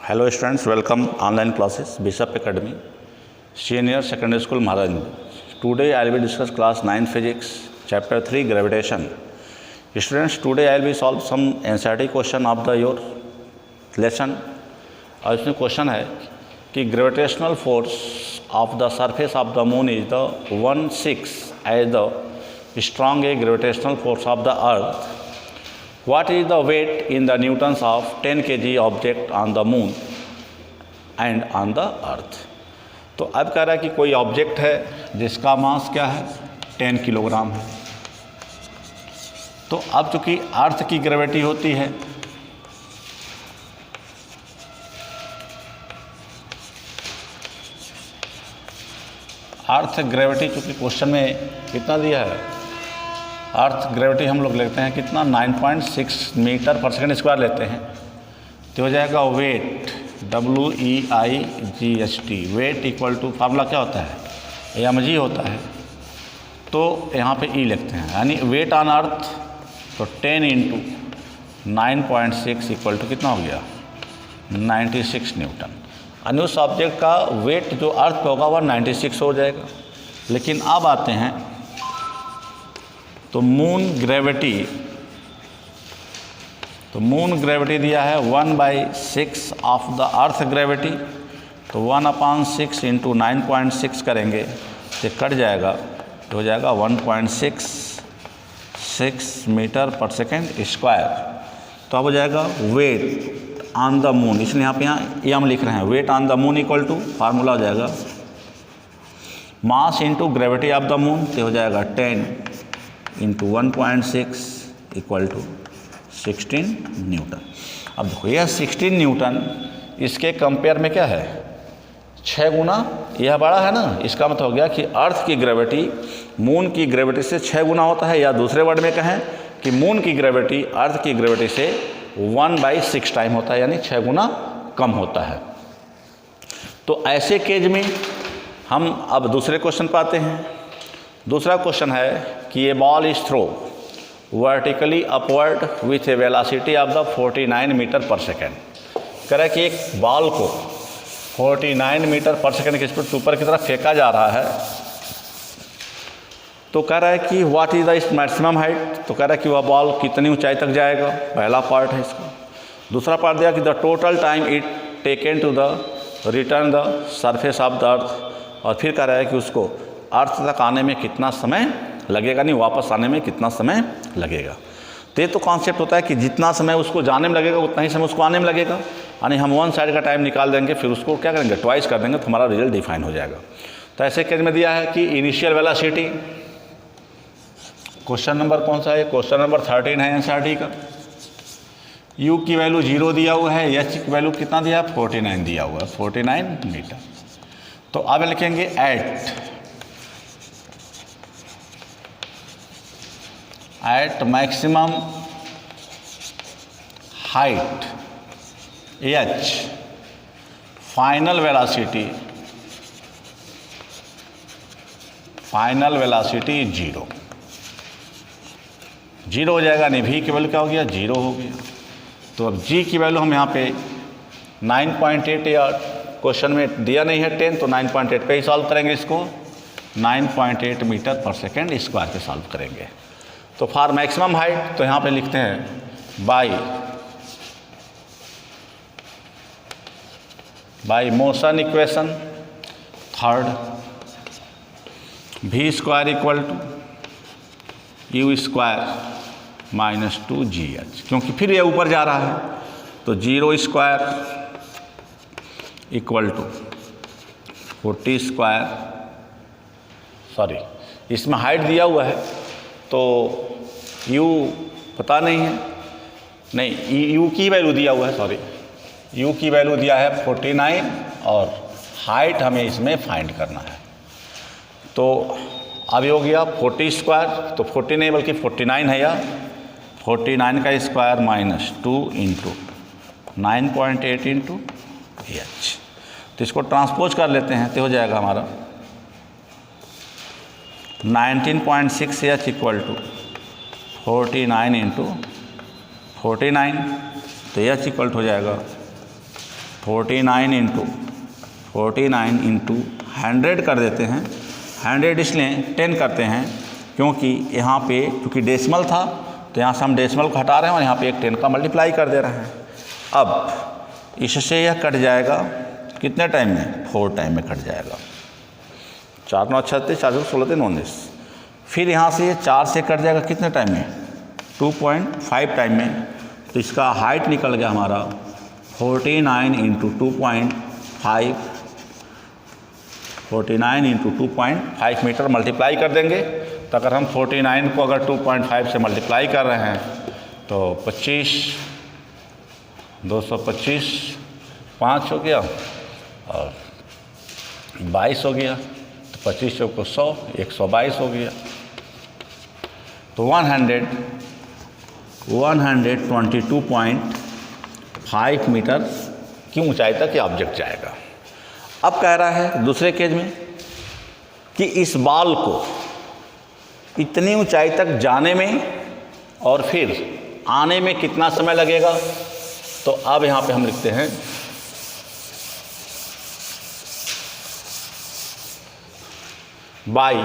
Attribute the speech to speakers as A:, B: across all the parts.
A: Hello students, welcome online classes, Bishop Academy, Senior Secondary School, Maharajganj. Today I will discuss class 9 physics, chapter 3 gravitation. Students, today I will solve some NCERT question of your lesson. और इसमें question है कि gravitational force of the surface of the moon is the 1/6 as the strong a gravitational force of the earth. What is the weight in the newtons of 10 kg object on the moon and on the earth? तो अब कह रहा है कि कोई object है जिसका मास क्या है 10 किलोग्राम है. तो अब चूंकि अर्थ की ग्रेविटी होती है अर्थ ग्रेविटी, चूंकि क्वेश्चन में कितना दिया है, अर्थ ग्रेविटी हम लोग लेते हैं कितना 9.6 मीटर पर सेकंड स्क्वायर लेते हैं. तो हो जाएगा weight WEIGHT, weight equal to formula क्या होता है mg होता है. तो यहाँ पे E लिखते हैं, यानी वेट ऑन अर्थ तो 10 इंटू 9.6 इक्वल टू कितना हो गया 96 न्यूटन. यानी उस ऑब्जेक्ट का वेट जो अर्थ पे होगा वह 96 हो जाएगा. लेकिन अब आते हैं तो मून ग्रेविटी दिया है 1/6 ऑफ द अर्थ ग्रेविटी. तो 1/6 इंटू 9.6 करेंगे तो कट जाएगा, तो हो जाएगा 1.66 मीटर पर सेकेंड स्क्वायर. तो अब हो जाएगा वेट ऑन द मून, इसलिए यहाँ हम लिख रहे हैं weight on the moon equal to formula हो जाएगा mass into gravity of the moon. तो हो जाएगा 10 इंटू 1.6 इक्वल टू 16 न्यूटन. अब देखो यह 16 न्यूटन इसके कंपेयर में क्या है 6 गुना यह बड़ा है ना. इसका मतलब हो गया कि अर्थ की ग्रेविटी मून की ग्रेविटी से 6 गुना होता है, या दूसरे वर्ड में कहें कि मून की ग्रेविटी अर्थ की ग्रेविटी से 1/6 टाइम होता है, यानी 6 गुना कम होता है. तो ऐसे केज में हम अब दूसरे क्वेश्चन पर आते हैं. दूसरा क्वेश्चन है कि ये ball is throw vertically upward with a velocity of the 49 meter per second. कह रहा है कि एक बॉल को 49 मीटर पर सेकेंड की स्पीड से ऊपर की तरफ फेंका जा रहा है. तो कह रहा है कि what is the its maximum height. तो कह रहा है कि वह बॉल कितनी ऊंचाई तक जाएगा, पहला पार्ट है इसका. दूसरा पार्ट दिया कि the total time it taken to the return the surface of the earth. और फिर कह रहा है कि उसको अर्थ तक आने में कितना समय लगेगा, नहीं वापस आने में कितना समय लगेगा. तो ये तो कॉन्सेप्ट होता है कि जितना समय उसको जाने में लगेगा उतना ही समय उसको आने में लगेगा. यानी हम वन साइड का टाइम निकाल देंगे, फिर उसको क्या करेंगे ट्वाइस कर देंगे, तो हमारा रिजल्ट डिफाइन हो जाएगा. तो ऐसे केस में दिया है कि इनिशियल वेलोसिटी, क्वेश्चन नंबर कौन सा है, क्वेश्चन नंबर 13 है NCERT का. U की वैल्यू 0 दिया हुआ है, H की वैल्यू कितना दिया है 49 दिया हुआ है, 49 मीटर. तो अब लिखेंगे at maximum height H final velocity 0 हो जाएगा. नहीं V की वैल्यू क्या हो गया 0 हो गया. तो अब G की वैल्यू हम यहाँ पे 9.8 या क्वेश्चन में दिया नहीं है 10, तो 9.8 पे ही सॉल्व करेंगे इसको. 9.8 मीटर पर सेकेंड स्क्वायर पे सॉल्व करेंगे. तो फॉर मैक्सिमम हाइट तो यहाँ पे लिखते हैं by motion equation third V square equal to U square minus 2GH, क्योंकि फिर ये ऊपर जा रहा है. तो 0 square equal to 40 square, sorry इसमें हाइट दिया हुआ है तो U पता नहीं है, नहीं U की वैल्यू दिया हुआ है, सॉरी U की वैल्यू दिया है 49 और हाइट हमें इसमें फाइंड करना है. तो अब हो गया 40 स्क्वायर, तो 40 नहीं बल्कि 49 है, या 49 का square minus 2 into 9.8 into H. तो इसको ट्रांसपोज कर लेते हैं तो हो जाएगा हमारा 19.6 H इक्वल टू 49 इंटू 49. तो H इक्वल हो जाएगा 49 इंटू 100 कर देते हैं। 100 इसलिए 10 करते हैं क्योंकि यहाँ पे क्योंकि डेसिमल था तो यहाँ से हम डेसिमल को हटा रहे हैं और यहाँ पे एक 10 का मल्टीप्लाई कर दे रहे हैं। अब इससे यह कट जाएगा कितने टाइम में? 4 टाइम में कट जाएगा। 4 9 36, 4 16 3 19। फिर यहाँ से ये 4 से कट जाएगा कितने टाइम में? 2.5 टाइम में। तो इसका हाइट निकल गया हमारा 49 इंटू 2.5, 49 इंटू 2.5 मीटर मल्टीप्लाई कर देंगे। तो अगर हम 49 को अगर 2.5 से मल्टीप्लाई कर रहे हैं तो 25, 225, 5 हो गया और 22 हो गया। तो 25 को 100, 122 हो गया। तो 122.5 मीटर की ऊंचाई तक ये ऑब्जेक्ट जाएगा। अब कह रहा है दूसरे केस में कि इस बॉल को इतनी ऊंचाई तक जाने में और फिर आने में कितना समय लगेगा। तो अब यहाँ पे हम लिखते हैं बाई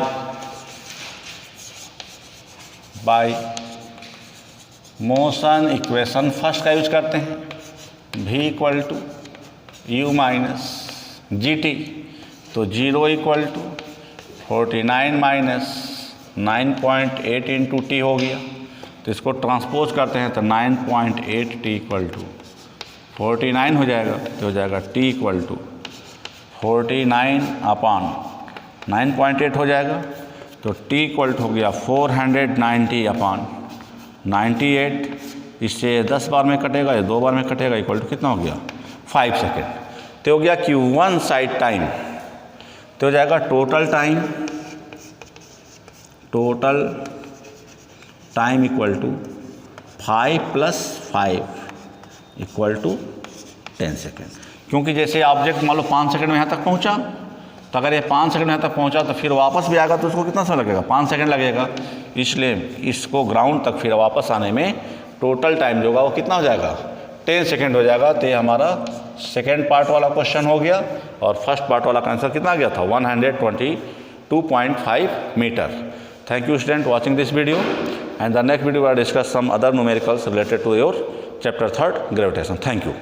A: मोशन इक्वेशन फर्स्ट का यूज करते हैं, v equal to u minus g t. तो 0 equal to 49 minus 9.8 into t हो गया। तो इसको ट्रांसपोज करते हैं तो 9.8 टी इक्वल टू 49 हो जाएगा। तो हो जाएगा टी इक्वल टू 49 अपान 9.8 हो जाएगा। तो टी इक्वल टू हो गया 490 अपान 98। इससे 10 बार में कटेगा या 2 बार में कटेगा, इक्वल टू कितना हो गया? 5 सेकेंड। तो हो गया कि वन साइड टाइम तो हो जाएगा total time equal to 5 + 5 equal to 10 second. क्योंकि जैसे ऑब्जेक्ट मान लो 5 सेकेंड में यहाँ तक पहुँचा, तो अगर ये 5 सेकंड यहाँ तक पहुँचा तो फिर वापस भी आएगा तो उसको कितना समय लगेगा? 5 सेकंड लगेगा। इसलिए इसको ग्राउंड तक फिर वापस आने में टोटल टाइम जो होगा वो कितना हो जाएगा? 10 सेकंड हो जाएगा। तो ये हमारा सेकंड पार्ट वाला क्वेश्चन हो गया और फर्स्ट पार्ट वाला का आंसर कितना गया था? 122.5 meter. Thank you student watching this video and the next video I discuss some other numericals related to your chapter 3 gravitation. Thank you.